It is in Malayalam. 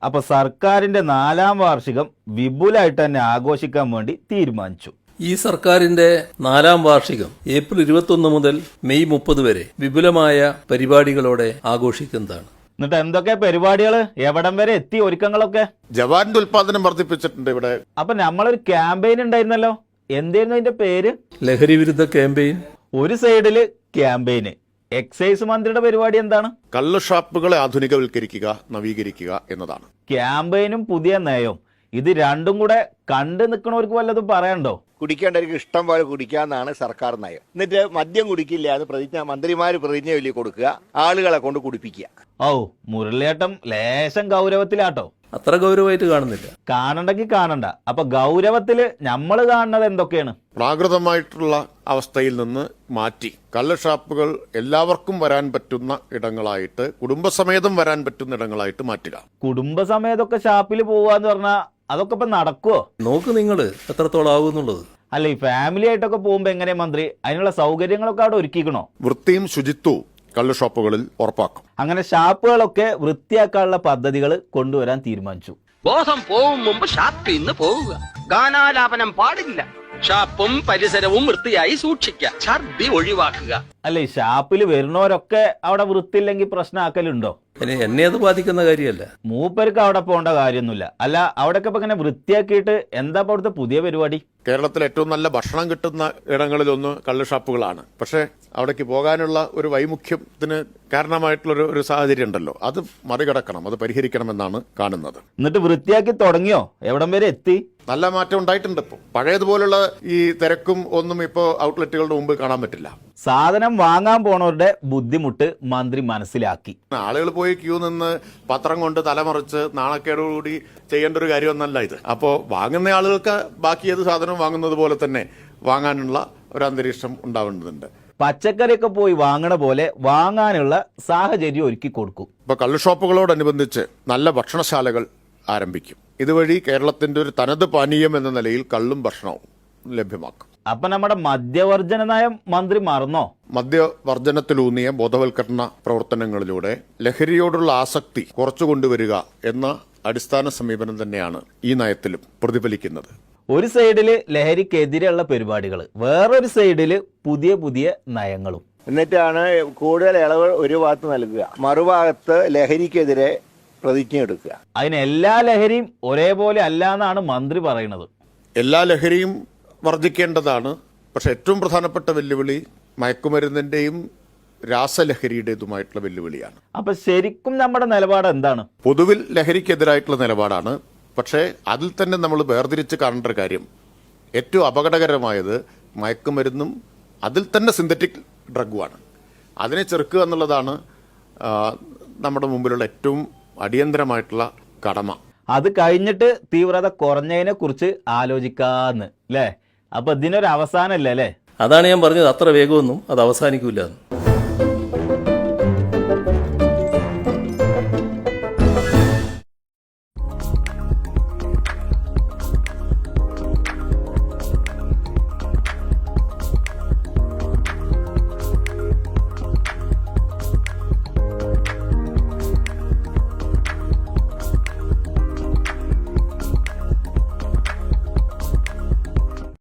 അപ്പൊ സർക്കാരിന്റെ 4ാം വാർഷികം വിപുലമായിട്ട് തന്നെ ആഘോഷിക്കാൻ വേണ്ടി തീരുമാനിച്ചു. ഈ സർക്കാരിന്റെ 4ാം വാർഷികം ഏപ്രിൽ 21 മുതൽ മെയ് 30 വരെ വിപുലമായ പരിപാടികളോടെ ആഘോഷിക്കുന്നതാണ്. എന്നിട്ട് എന്തൊക്കെ പരിപാടികൾ, എവിടം വരെ എത്തി ഒരുക്കങ്ങളൊക്കെ? ജവാന്റെ ഉൽപാദനം വർദ്ധിപ്പിച്ചിട്ടുണ്ട് ഇവിടെ. അപ്പൊ നമ്മളൊരു ക്യാമ്പയിൻ ഉണ്ടായിരുന്നല്ലോ, എന്തായിരുന്നു അതിന്റെ പേര്? ലഹരി വിരുദ്ധ ക്യാമ്പയിൻ. ഒരു സൈഡില് ക്യാമ്പയിന്, എക്സൈസ് മന്ത്രിയുടെ പരിപാടി എന്താണ്? കള്ള് ഷാപ്പുകളെ ആധുനികവൽക്കരിക്കുക, നവീകരിക്കുക എന്നതാണ്. ക്യാമ്പയിനും പുതിയ നയവും, ഇത് രണ്ടും കൂടെ കണ്ടു നിൽക്കണവർക്ക് വല്ലതും പറയാനുണ്ടോ? കുടിക്കേണ്ടവർക്ക് ഇഷ്ടം പോലെ കുടിക്കാന്നാണ് സർക്കാർ നയം. എന്നിട്ട് മദ്യം കുടിക്കില്ല എന്ന് മന്ത്രിമാര് പ്രതിജ്ഞ ചൊല്ലി കൊടുക്കുക, ആളുകളെ കൊണ്ട് കുടിപ്പിക്കുക. ഓ, മുരളിയേട്ടം ലേശം ഗൗരവത്തിലാട്ടോ. അത്ര ഗൗരവമായിട്ട് കാണുന്നില്ല. കാണണ്ടെങ്കിൽ കാണണ്ട. അപ്പൊ ഗൗരവത്തില് നമ്മൾ കാണുന്നത് എന്തൊക്കെയാണ്? പ്രാകൃതമായിട്ടുള്ള അവസ്ഥയിൽ നിന്ന് മാറ്റി കള്ള് ഷാപ്പുകൾ എല്ലാവർക്കും വരാൻ പറ്റുന്ന ഇടങ്ങളായിട്ട്, കുടുംബസമേതം വരാൻ പറ്റുന്ന ഇടങ്ങളായിട്ട് മാറ്റുക. കുടുംബസമേതൊക്കെ ഷാപ്പിൽ പോവാന്ന് പറഞ്ഞാൽ അതൊക്കെ ഇപ്പൊ നടക്കുവോ? നോക്ക് നിങ്ങള് എത്രത്തോളം ആവുന്നുള്ളത്. അല്ല, ഈ ഫാമിലി ആയിട്ടൊക്കെ പോകുമ്പോ എങ്ങനെയാ മന്ത്രി അതിനുള്ള സൗകര്യങ്ങളൊക്കെ അവിടെ ഒരുക്കിക്കണോ? വൃത്തിയും ശുചിത്വവും കള്ള് ഷോപ്പുകളിൽ ഉറപ്പാക്കും. അങ്ങനെ ഷാപ്പുകളൊക്കെ വൃത്തിയാക്കാനുള്ള പദ്ധതികൾ കൊണ്ടുവരാൻ തീരുമാനിച്ചു. ബോധം പോവും മുമ്പ് ഷാപ്പിൽ നിന്ന് പോവുക, ഗാനാലാപനം പാടില്ല, ഷാപ്പും പരിസരവും വൃത്തിയായി സൂക്ഷിക്കുക, ഛർദി ഒഴിവാക്കുക. അല്ല, ഈ ഷാപ്പിൽ വരുന്നവരൊക്കെ അവിടെ വൃത്തിയില്ലെങ്കിൽ പ്രശ്നമാക്കലുണ്ടോ? എന്നെ അത് ബാധിക്കുന്ന കാര്യമല്ല. മൂപ്പർക്ക് അവിടെ പോകേണ്ട കാര്യമൊന്നുമില്ല. അല്ല, അവിടെയൊക്കെ ഇപ്പൊ ഇങ്ങനെ വൃത്തിയാക്കിയിട്ട് എന്താ അവിടുത്തെ പുതിയ പരിപാടി? കേരളത്തിൽ ഏറ്റവും നല്ല ഭക്ഷണം കിട്ടുന്ന ഇടങ്ങളിലൊന്ന് കള്ള് ഷാപ്പുകളാണ്. പക്ഷേ അവിടേക്ക് പോകാനുള്ള ഒരു വൈമുഖ്യത്തിന് കാരണമായിട്ടുള്ള ഒരു സാഹചര്യം ഉണ്ടല്ലോ, അത് മറികടക്കണം, അത് പരിഹരിക്കണമെന്നാണ് കാണുന്നത്. എന്നിട്ട് വൃത്തിയാക്കി തുടങ്ങിയോ? എവിടം വരെ എത്തി? നല്ല മാറ്റം ഉണ്ടായിട്ടുണ്ട്. ഇപ്പോൾ പഴയതുപോലുള്ള ഈ തിരക്കും ഒന്നും ഇപ്പോൾ ഔട്ട്ലെറ്റുകളുടെ മുമ്പ് കാണാൻ പറ്റില്ല. സാധനം വാങ്ങാൻ പോണവരുടെ ബുദ്ധിമുട്ട് മന്ത്രി മനസ്സിലാക്കി. ആളുകൾ പോയി ക്യൂ നിന്ന് പത്രം കൊണ്ട് തലമറിച്ച് നാണക്കേടോടുകൂടി ചെയ്യേണ്ട ഒരു കാര്യമൊന്നല്ല ഇത്. അപ്പോൾ വാങ്ങുന്ന ആളുകൾക്ക് ബാക്കി ഏത് സാധനവും വാങ്ങുന്നത് പോലെ തന്നെ വാങ്ങാനുള്ള ഒരു അന്തരീക്ഷം ഉണ്ടാവേണ്ടതുണ്ട്. പച്ചക്കറിയൊക്കെ പോയി വാങ്ങണ പോലെ വാങ്ങാനുള്ള സാഹചര്യം ഒരുക്കി കൊടുക്കും. ഇപ്പോൾ കള്ള് ഷോപ്പുകളോടനുബന്ധിച്ച് നല്ല ഭക്ഷണശാലകൾ ആരംഭിക്കും. ഇതുവഴി കേരളത്തിന്റെ ഒരു തനത് പാനീയം എന്ന നിലയിൽ കള്ളും ഭക്ഷണവും ലഭ്യമാക്കും. അപ്പൊ നമ്മുടെ മദ്യവർജന നയം മന്ത്രി മറന്നോ? മദ്യവർജനത്തിലൂന്നിയ ബോധവൽക്കരണ പ്രവർത്തനങ്ങളിലൂടെ ലഹരിയോടുള്ള ആസക്തി കുറച്ചു കൊണ്ടുവരിക എന്ന അടിസ്ഥാന സമീപനം തന്നെയാണ് ഈ നയത്തിലും പ്രതിഫലിക്കുന്നത്. ഒരു സൈഡില് ലഹരിക്കെതിരെയുള്ള പരിപാടികൾ, വേറൊരു സൈഡില് പുതിയ പുതിയ നയങ്ങളും. എന്നിട്ടാണ് കൂടുതൽ ഇളവ് ഒരു ഭാഗത്ത് നൽകുക, മറുഭാഗത്ത് ലഹരിക്കെതിരെ പ്രതിജ്ഞ എടുക്കുക. അതിന് എല്ലാ ലഹരിയും ഒരേപോലെ അല്ല എന്നാണ് മന്ത്രി പറയുന്നത്. എല്ലാ ലഹരിയും വർദ്ധിക്കേണ്ടതാണ്. പക്ഷെ ഏറ്റവും പ്രധാനപ്പെട്ട വെല്ലുവിളി മയക്കുമരുന്നിന്റെയും രാസലഹരിയുടേതുമായിട്ടുള്ള വെല്ലുവിളിയാണ്. അപ്പൊ ശരിക്കും നമ്മുടെ നിലപാട് എന്താണ്? പൊതുവിൽ ലഹരിക്കെതിരായിട്ടുള്ള നിലപാടാണ്. പക്ഷേ അതിൽ തന്നെ നമ്മൾ വേർതിരിച്ച് കാണേണ്ട ഒരു കാര്യം, ഏറ്റവും അപകടകരമായത് മയക്കുമരുന്നും അതിൽ തന്നെ സിന്തറ്റിക് ഡ്രഗുമാണ്. അതിനെ ചെറുക്കുക എന്നുള്ളതാണ് നമ്മുടെ മുമ്പിലുള്ള ഏറ്റവും അടിയന്തരമായിട്ടുള്ള കടമ. അത് കഴിഞ്ഞിട്ട് തീവ്രത കുറഞ്ഞതിനെ കുറിച്ച് ആലോചിക്കാന്ന്, അല്ലേ? അപ്പൊ ഇതിനൊരു അവസാനമല്ലേ? അതാണ് ഞാൻ പറഞ്ഞത്, അത്ര വേഗമൊന്നും അത് അവസാനിക്കൂല.